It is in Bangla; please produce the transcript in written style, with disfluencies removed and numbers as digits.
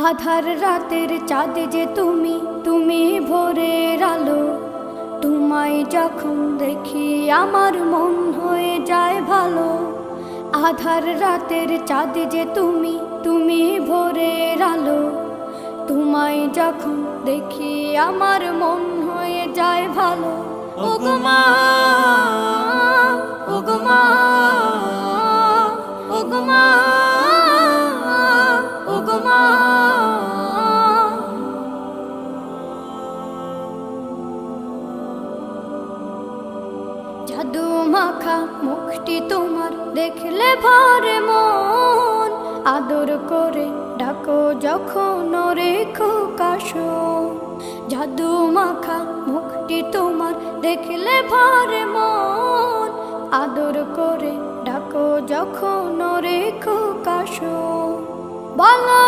আধার রাতের চাঁদ যে তুমি, তুমি ভোরের আলো। তোমায় যখন দেখি আমার মন হয়ে যায় ভালো। আধার রাতের চাঁদ যে তুমি, তুমি ভোরের আলো। তোমায় যখন দেখি আমার মন হয়ে যায় ভালো। ওগো মা, ওগো মা, ওগো মা, ওগো মা। জাদু মাখা মুখটি তোমার দেখলে ভরে মন। আদর করে ডাকো যখন রেখো কাশো। জাদু মাখা মুখটি তোমার দেখলে ভরে মন। আদর করে ডাকো যখন রেখো কাশো। বলো